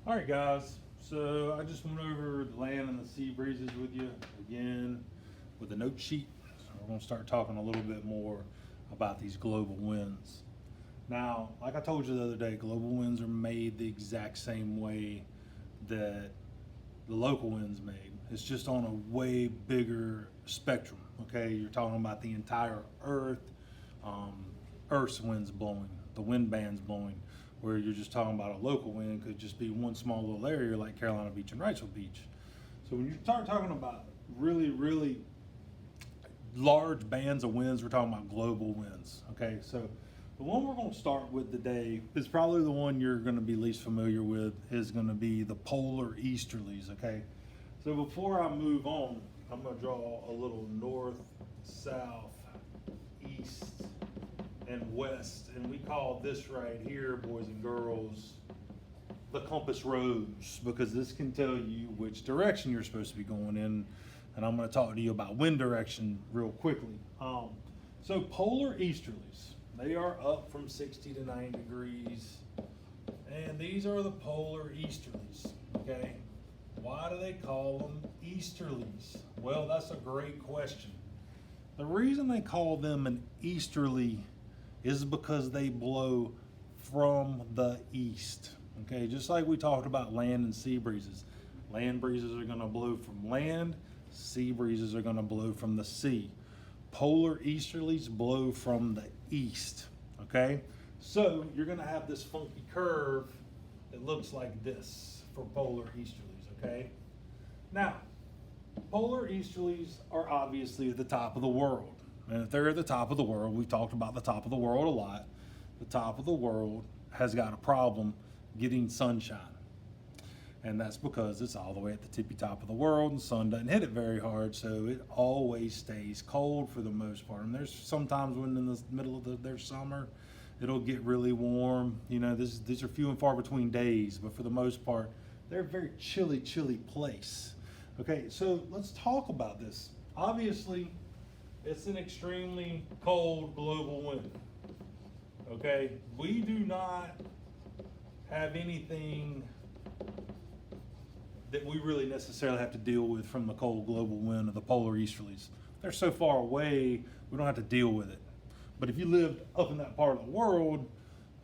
All right, guys. So I just went over the land and the sea breezes with you again with a note sheet. So we're going to start talking a little bit more about these global winds. Now, like I told you the other day, global winds are made the exact same way that the local winds made. It's just on a way bigger spectrum. Okay, you're talking about the entire Earth, um, Earth's winds blowing, the wind bands blowing. Where you're just talking about a local wind could just be one small little area like Carolina Beach and Wrightsville Beach. So when you start talking about really large bands of winds, we're talking about global winds. Okay, so the one we're going to start with today is probably the one you're going to be least familiar with. Is going to be the polar easterlies. Okay, so before I move on, I'm going to draw a little north, south, east, and west, and we call this right here, boys and girls, the compass rose, because this can tell you which direction you're supposed to be going in. And I'm going to talk to you about wind direction real quickly. So polar easterlies, they are up from 60 to 90 degrees, and these are the polar easterlies. Okay, why do they call them easterlies? Well, that's a great question. The reason they call them an easterly is because they blow from the east. Okay, just like we talked about land and sea breezes. Land breezes are going to blow from land, sea breezes are going to blow from the sea. Polar easterlies blow from the east. Okay, so you're going to have this funky curve that looks like this for polar easterlies. Okay, now polar easterlies are obviously at the top of the world. And if they're at the top of the world, we've talked about the top of the world a lot. The top of the world has got a problem getting sunshine. And that's because it's all the way at the tippy top of the world and the sun doesn't hit it very hard, so it always stays cold for the most part. And there's sometimes when in the middle of their summer, it'll get really warm. You know, these are few and far between days, but for the most part, they're a very chilly place. Okay, so let's talk about this. Obviously, it's an extremely cold global wind. Okay, we do not have anything that we really necessarily have to deal with from the cold global wind of the polar easterlies. They're so far away, we don't have to deal with it. But if you lived up in that part of the world,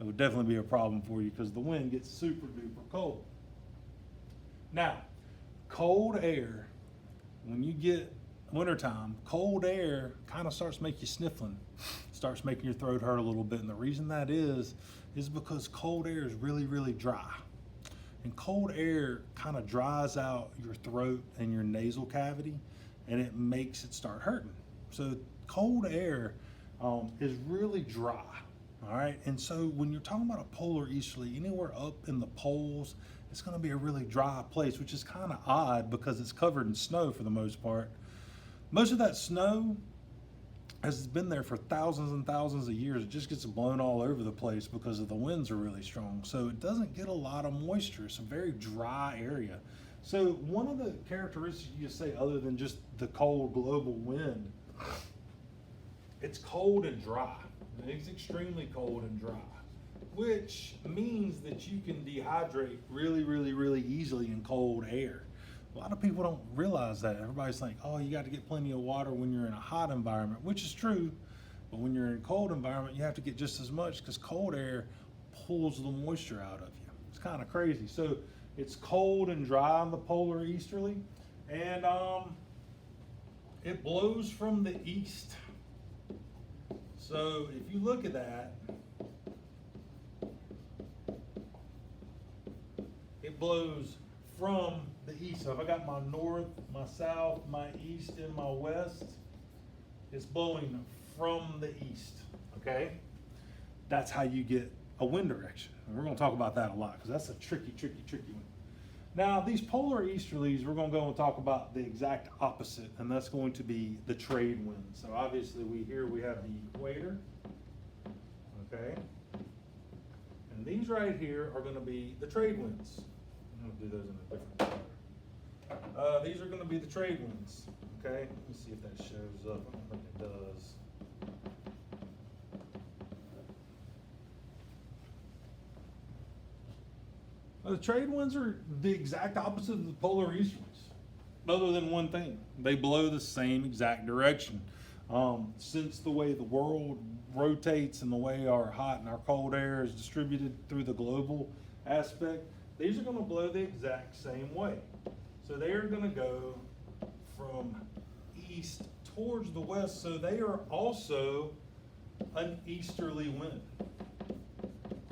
it would definitely be a problem for you because the wind gets super duper cold. Now, cold air, when you get wintertime, cold air kind of starts making you sniffling, starts making your throat hurt a little bit. And the reason that is because cold air is really dry. And cold air kind of dries out your throat and your nasal cavity, and it makes it start hurting. So cold air is really dry. All right, and so when you're talking about a polar easterly, anywhere up in the poles, it's going to be a really dry place, which is kind of odd because it's covered in snow for the most part. Most of that snow has been there for thousands and thousands of years. It just gets blown all over the place because of the winds are really strong. So it doesn't get a lot of moisture. It's a very dry area. So one of the characteristics you say, other than just the cold global wind, it's cold and dry. It's extremely cold and dry, which means that you can dehydrate really easily in cold air. A lot of people don't realize that. Everybody's like, oh, you got to get plenty of water when you're in a hot environment, which is true. But when you're in a cold environment, you have to get just as much because cold air pulls the moisture out of you. It's kind of crazy. So it's cold and dry on the polar easterly, and it blows from the east. So if you look at that, it blows from the east. So if I got my north, my south, my east, and my west, it's blowing from the east. Okay? That's how you get a wind direction. And we're going to talk about that a lot because that's a tricky one. Now, these polar easterlies, we're going to go and talk about the exact opposite, and that's going to be the trade winds. So obviously we have the equator. Okay? And these right here are going to be the trade winds. I'm going to do those in a different color. These are going to be the trade winds. Okay, let me see if that shows up. I don't think it does. The trade winds are the exact opposite of the polar east winds, other than one thing. They blow the same exact direction. Since the way the world rotates and the way our hot and our cold air is distributed through the global aspect, these are going to blow the exact same way. So they are going to go from east towards the west, so they are also an easterly wind.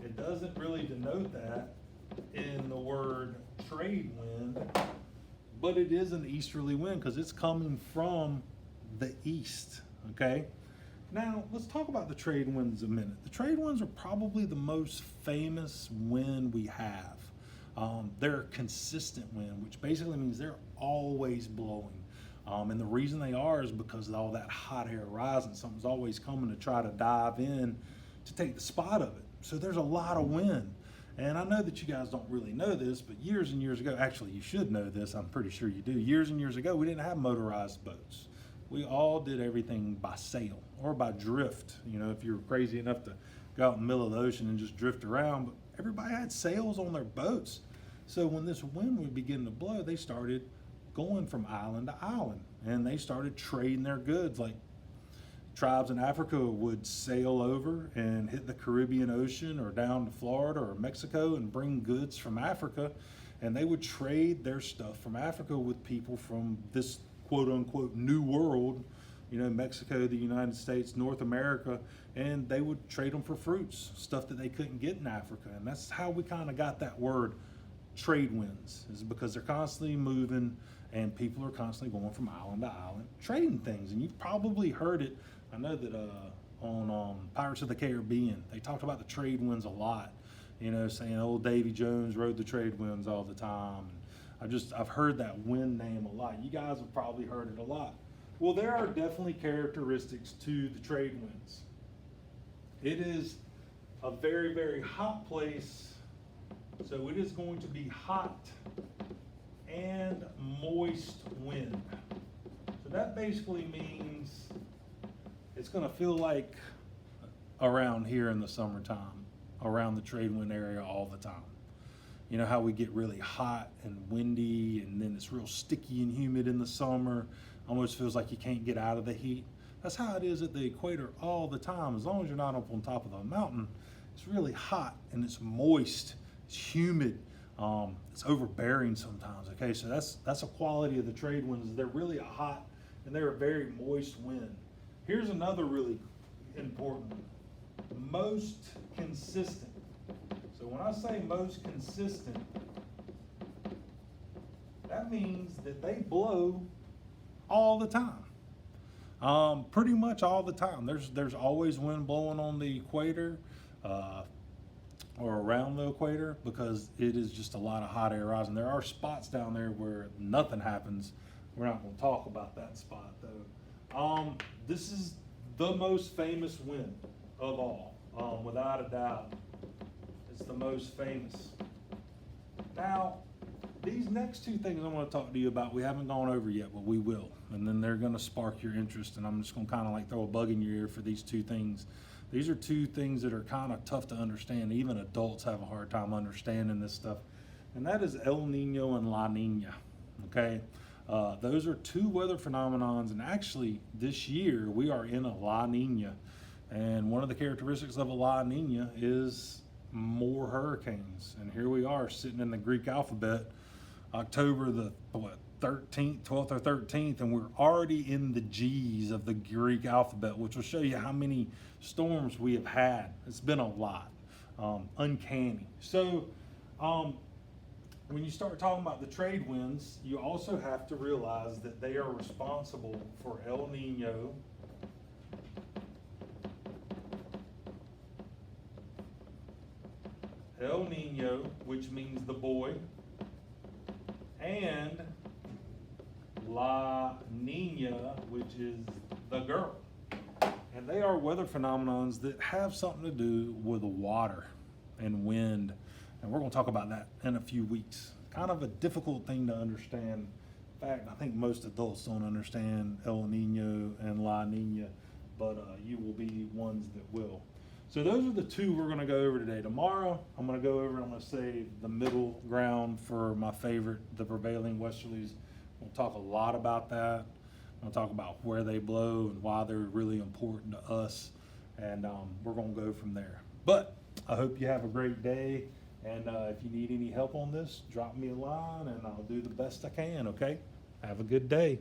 It doesn't really denote that in the word trade wind, but it is an easterly wind because it's coming from the east, okay? Now, let's talk about the trade winds a minute. The trade winds are probably the most famous wind we have. They're a consistent wind, which basically means they're always blowing. And the reason they are is because of all that hot air rising. Something's always coming to try to dive in to take the spot of it. So there's a lot of wind. And I know that you guys don't really know this, but years and years ago, actually you should know this, I'm pretty sure you do. Years and years ago, we didn't have motorized boats. We all did everything by sail or by drift. You know, if you were crazy enough to go out in the middle of the ocean and just drift around, but everybody had sails on their boats. So when this wind would begin to blow, they started going from island to island, and they started trading their goods. Like tribes in Africa would sail over and hit the Caribbean Ocean or down to Florida or Mexico and bring goods from Africa, and they would trade their stuff from Africa with people from this quote unquote new world, you know, Mexico, the United States, North America, and they would trade them for fruits, stuff that they couldn't get in Africa. And that's how we kind of got that word trade winds, is because they're constantly moving and people are constantly going from island to island trading things. And you've probably heard it. I know that on Pirates of the Caribbean, they talked about the trade winds a lot, you know, saying old Davy Jones rode the trade winds all the time. I've heard that wind name a lot. You guys have probably heard it a lot. Well, there are definitely characteristics to the trade winds. It is a very, very hot place, so it is going to be hot and moist wind. So that basically means it's going to feel like around here in the summertime, around the trade wind area all the time. You know how we get really hot and windy, and then it's real sticky and humid in the summer. Almost feels like you can't get out of the heat. That's how it is at the equator all the time. As long as you're not up on top of the mountain, it's really hot and it's moist, it's humid, it's overbearing sometimes. Okay, so that's a quality of the trade winds. They're really hot and they're a very moist wind. Here's another really important one. Most consistent. So when I say most consistent, that means that they blow all the time. Pretty much all the time. There's always wind blowing on the equator or around the equator, because it is just a lot of hot air rising. There are spots down there where nothing happens. We're not going to talk about that spot though. This is the most famous wind of all, without a doubt. It's the most famous. Now, these next two things I'm going to talk to you about, we haven't gone over yet, but we will. And then they're going to spark your interest, and I'm just going to kind of like throw a bug in your ear for these two things. These are two things that are kind of tough to understand. Even adults have a hard time understanding this stuff. And that is El Nino and La Nina, okay? Those are two weather phenomenons, and actually this year we are in a La Nina. And one of the characteristics of a La Nina is more hurricanes. And here we are sitting in the Greek alphabet, October the 13th, 12th or 13th, and we're already in the G's of the Greek alphabet, which will show you how many storms we have had. It's been a lot, uncanny. So when you start talking about the trade winds, you also have to realize that they are responsible for El Nino, which means the boy, and La Nina, which is the girl. And they are weather phenomenons that have something to do with water and wind. And we're going to talk about that in a few weeks. Kind of a difficult thing to understand. In fact, I think most adults don't understand El Nino and La Nina, but you will be ones that will. So those are the two we're gonna go over today. Tomorrow, I'm gonna go over, I'm gonna say the middle ground for my favorite, the prevailing westerlies. We'll talk a lot about that. I'm gonna talk about where they blow and why they're really important to us. And we're gonna go from there. But I hope you have a great day. And if you need any help on this, drop me a line and I'll do the best I can, okay? Have a good day.